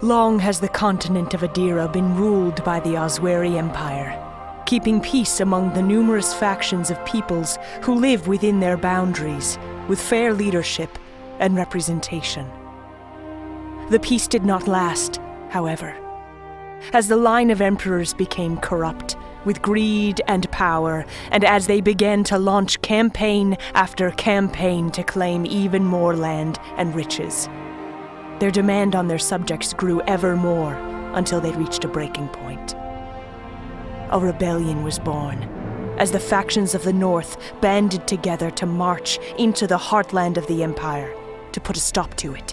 Long has the continent of Edera been ruled by the Osweri Empire, keeping peace among the numerous factions of peoples who live within their boundaries, with fair leadership and representation. The peace did not last, however, as the line of emperors became corrupt with greed and power, and as they began to launch campaign after campaign to claim even more land and riches. Their demand on their subjects grew ever more until they reached a breaking point. A rebellion was born, as the factions of the north banded together to march into the heartland of the empire to put a stop to it.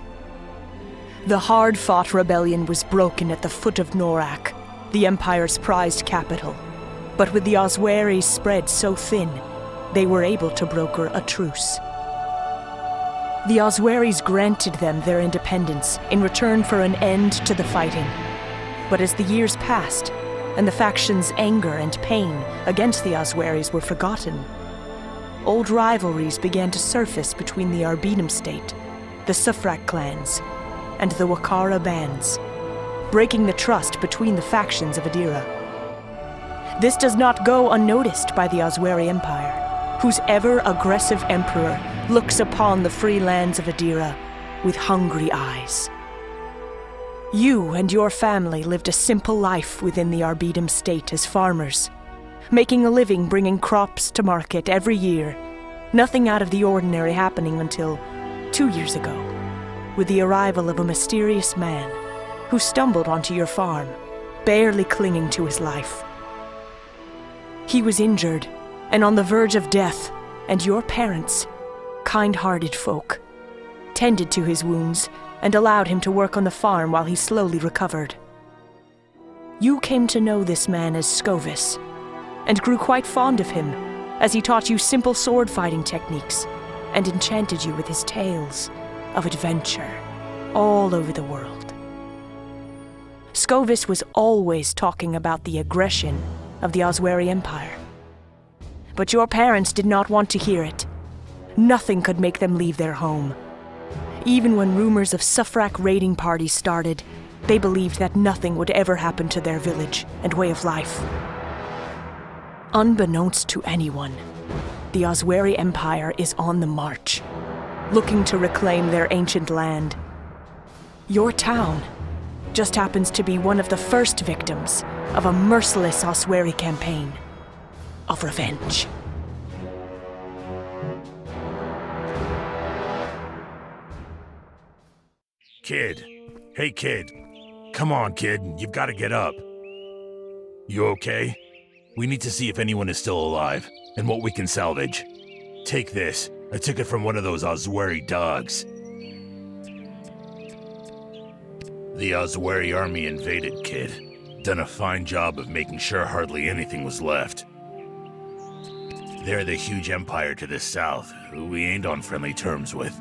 The hard-fought rebellion was broken at the foot of Norak, the empire's prized capital, but with the Osweris spread so thin, they were able to broker a truce. The Osweris granted them their independence in return for an end to the fighting. But as the years passed, and the factions' anger and pain against the Osweris were forgotten, old rivalries began to surface between the Arbenum state, the Sufrak clans, and the Wakara bands, breaking the trust between the factions of Edera. This does not go unnoticed by the Osweri Empire, whose ever-aggressive emperor looks upon the free lands of Edera with hungry eyes. You and your family lived a simple life within the Arbenum state as farmers, making a living bringing crops to market every year, nothing out of the ordinary happening until 2 years ago, with the arrival of a mysterious man who stumbled onto your farm, barely clinging to his life. He was injured and on the verge of death, and your parents, kind-hearted folk, tended to his wounds and allowed him to work on the farm while he slowly recovered. You came to know this man as Scovis, and grew quite fond of him as he taught you simple sword-fighting techniques and enchanted you with his tales of adventure all over the world. Scovis was always talking about the aggression of the Osweri Empire. But your parents did not want to hear it. Nothing could make them leave their home. Even when rumors of Sufrak raiding parties started, they believed that nothing would ever happen to their village and way of life. Unbeknownst to anyone, the Osweri Empire is on the march, looking to reclaim their ancient land. Your town just happens to be one of the first victims of a merciless Osweri campaign of revenge. Kid. Hey, kid. Come on, kid. You've got to get up. You okay? We need to see if anyone is still alive, and what we can salvage. Take this. I took it from one of those Osweri dogs. The Osweri army invaded, kid. Done a fine job of making sure hardly anything was left. They're the huge empire to the south, who we ain't on friendly terms with.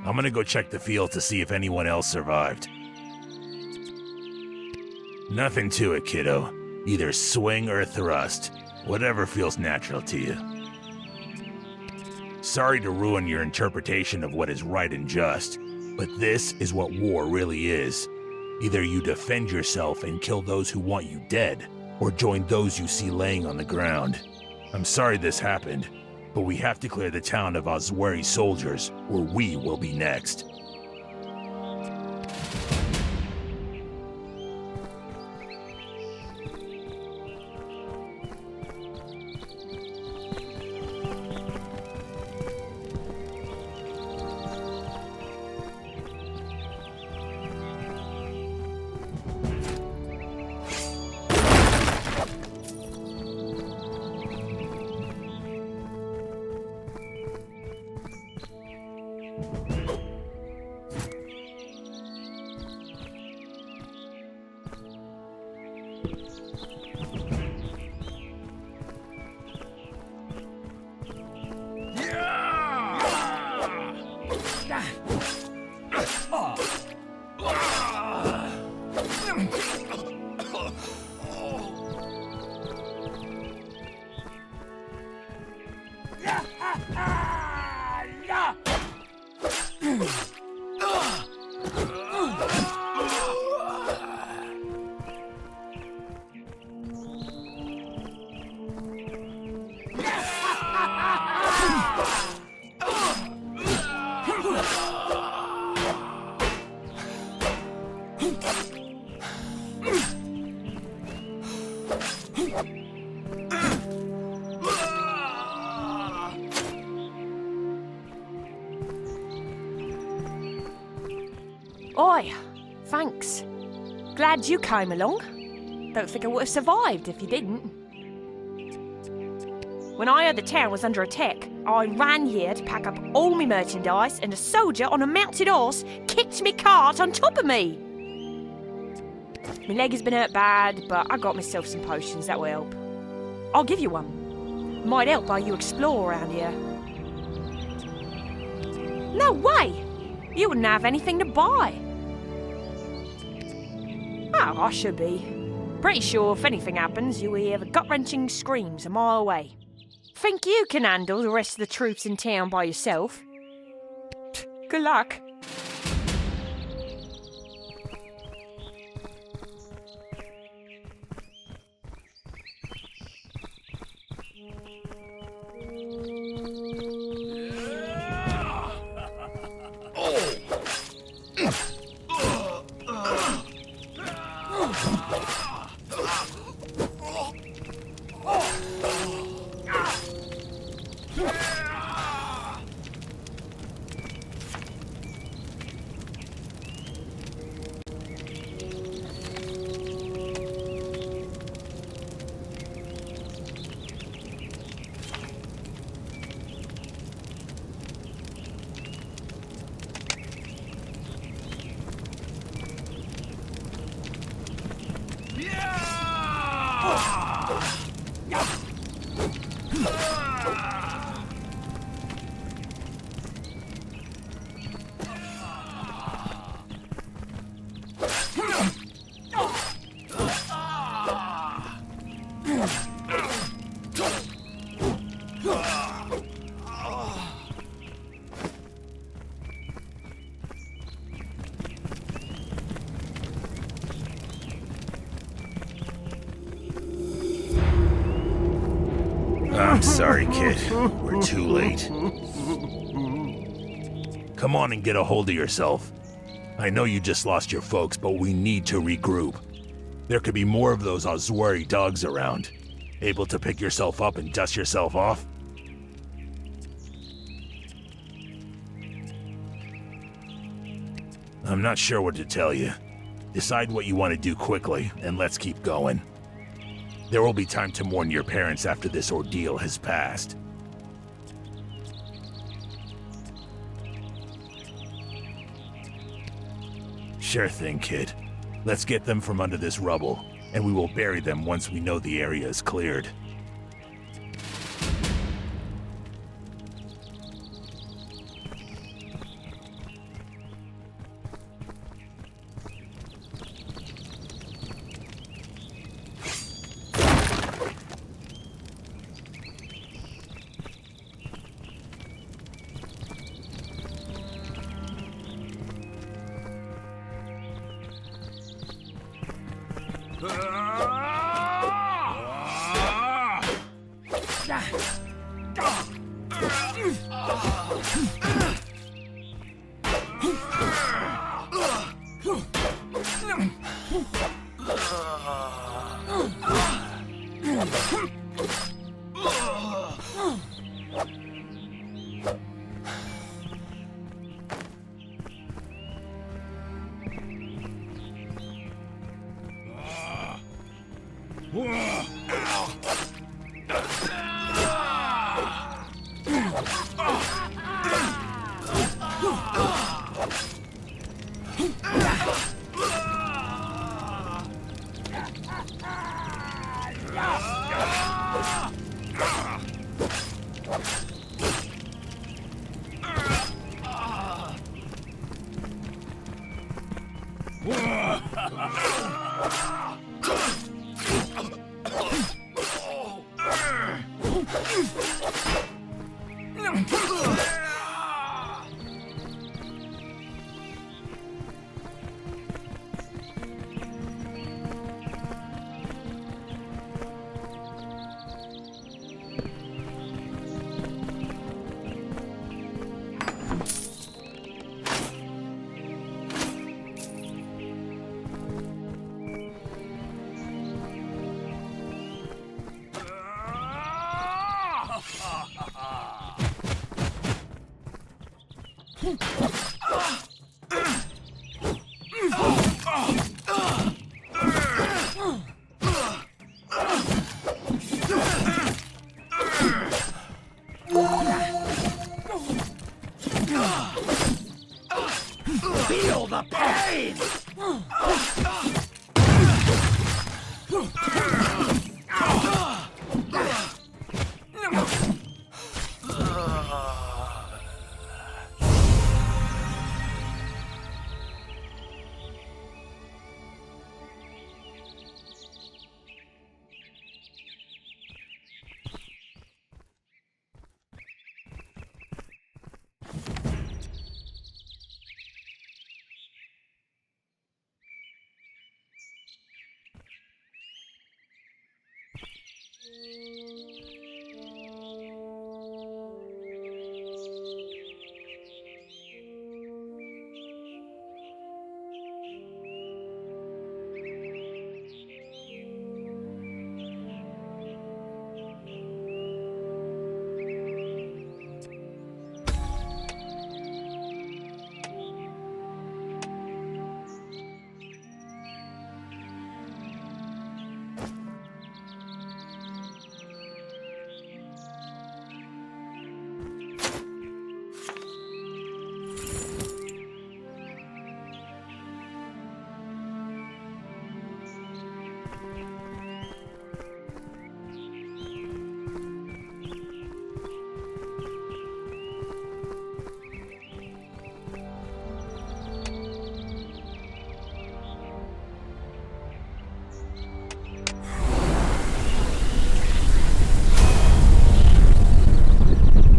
I'm gonna go check the field to see if anyone else survived. Nothing to it, kiddo. Either swing or thrust. Whatever feels natural to you. Sorry to ruin your interpretation of what is right and just, but this is what war really is. Either you defend yourself and kill those who want you dead, or join those you see laying on the ground. I'm sorry this happened, but we have to clear the town of Osweri soldiers, or we will be next. Oi, thanks. Glad you came along. Don't think I would have survived if you didn't. When I heard the town was under attack, I ran here to pack up all my merchandise, and a soldier on a mounted horse kicked me cart on top of me. My leg has been hurt bad, but I got myself some potions that will help. I'll give you one. Might help while you explore around here. No way! You wouldn't have anything to buy. Oh, I should be. Pretty sure if anything happens, you'll hear the gut-wrenching screams a mile away. Think you can handle the rest of the troops in town by yourself? Good luck. I'm sorry, kid. We're too late. Come on and get a hold of yourself. I know you just lost your folks, but we need to regroup. There could be more of those Oswari dogs around. Able to pick yourself up and dust yourself off? I'm not sure what to tell you. Decide what you want to do quickly, and let's keep going. There will be time to mourn your parents after this ordeal has passed. Sure thing, kid. Let's get them from under this rubble, and we will bury them once we know the area is cleared. Feel the pain!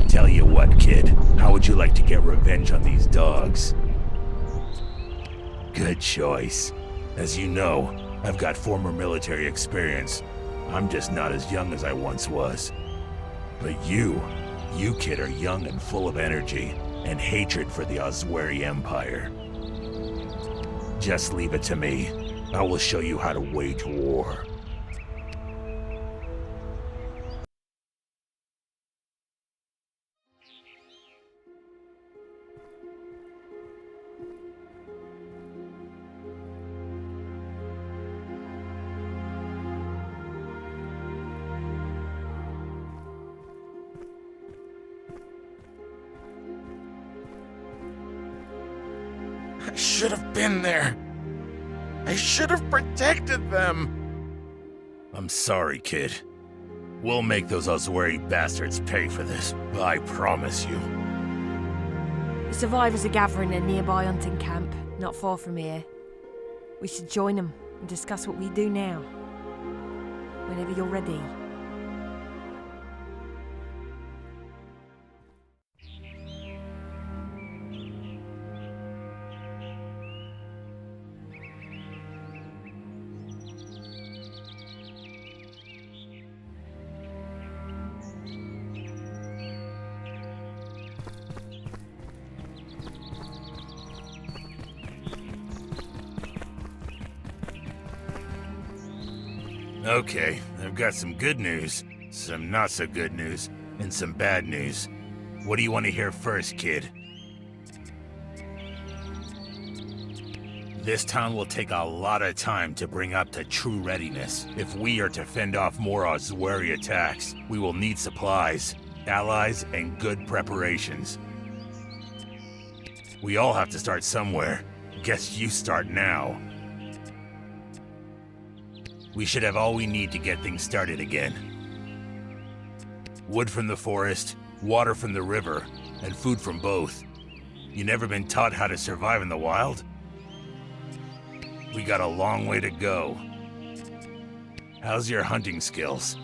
Tell you what, kid. How would you like to get revenge on these dogs? Good choice. As you know, I've got former military experience. I'm just not as young as I once was. But you kid, are young and full of energy and hatred for the Osweri Empire. Just leave it to me. I will show you how to wage war. I should have been there. I should have protected them. I'm sorry, kid. We'll make those Osweri bastards pay for this, I promise you. The survivors are gathering in a nearby hunting camp, not far from here. We should join them and discuss what we do now. Whenever you're ready. Okay, I've got some good news, some not so good news, and some bad news. What do you want to hear first, kid? This town will take a lot of time to bring up to true readiness. If we are to fend off more Osweri attacks, we will need supplies, allies, and good preparations. We all have to start somewhere. Guess you start now. We should have all we need to get things started again. Wood from the forest, water from the river, and food from both. You never been taught how to survive in the wild? We got a long way to go. How's your hunting skills?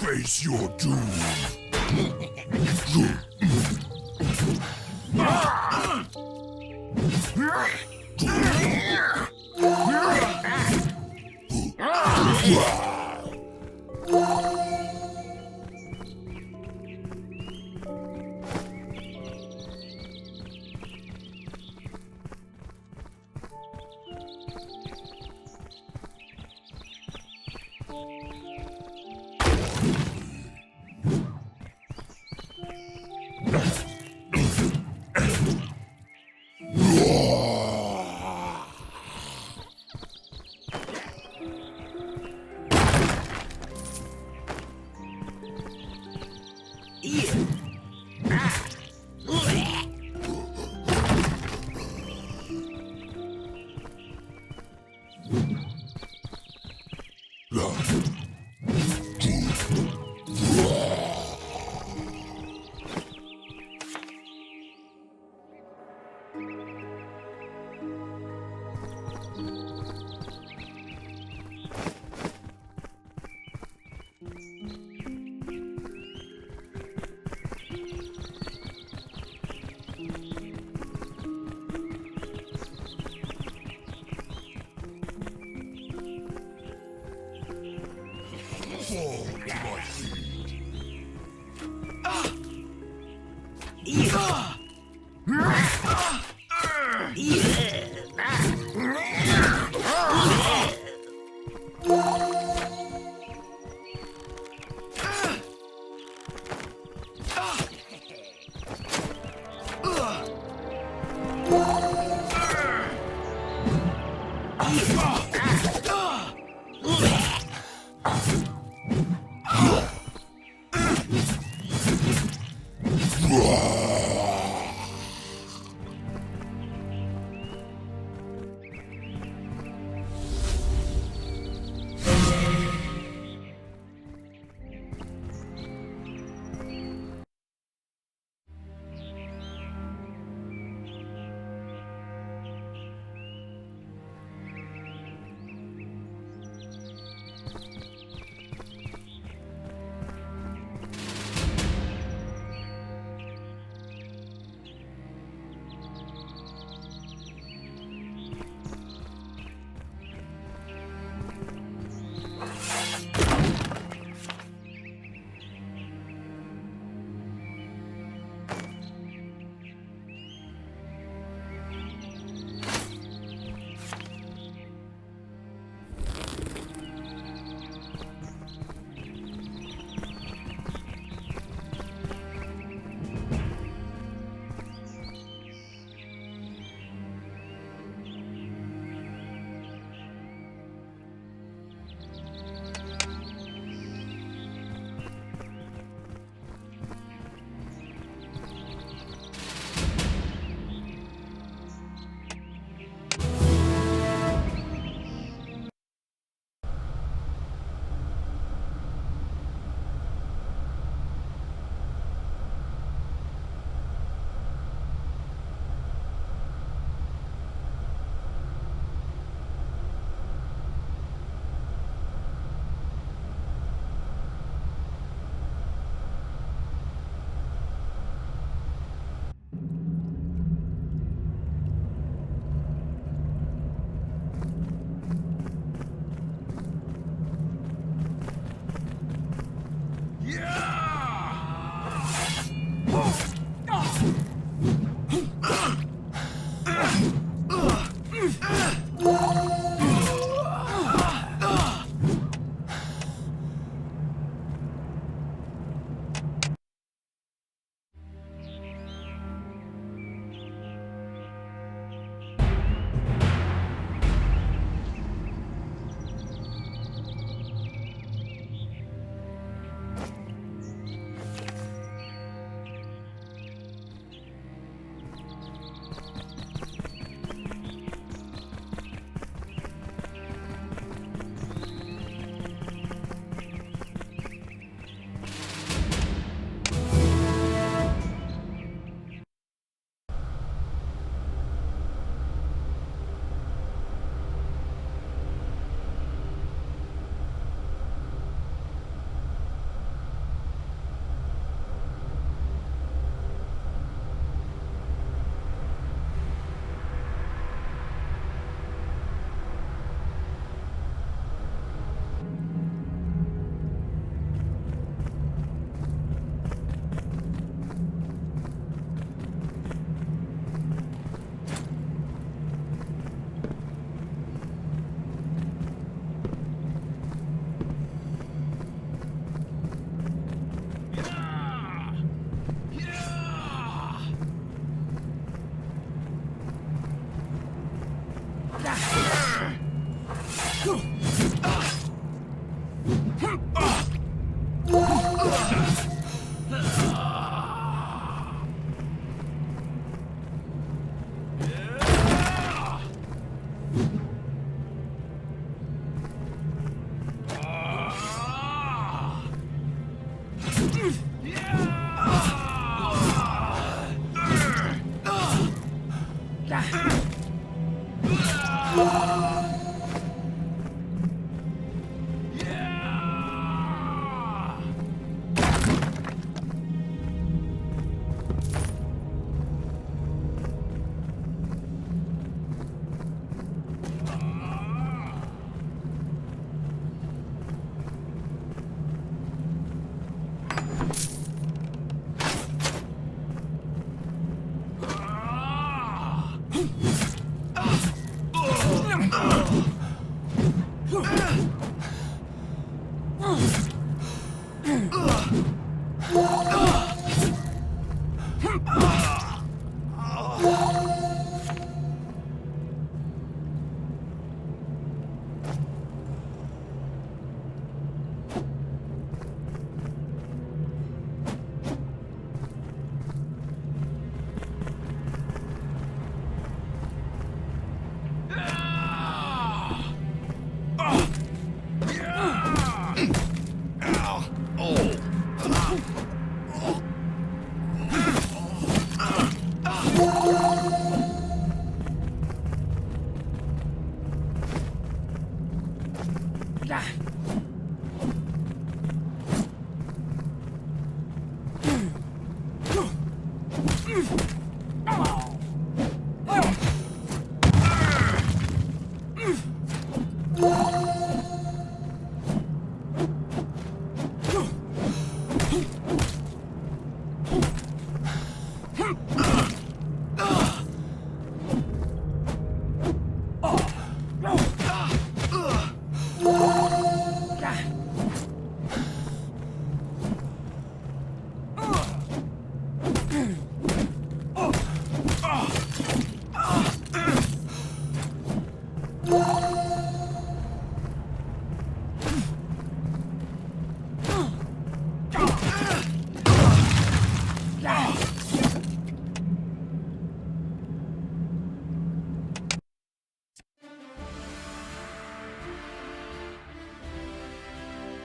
Face your doom.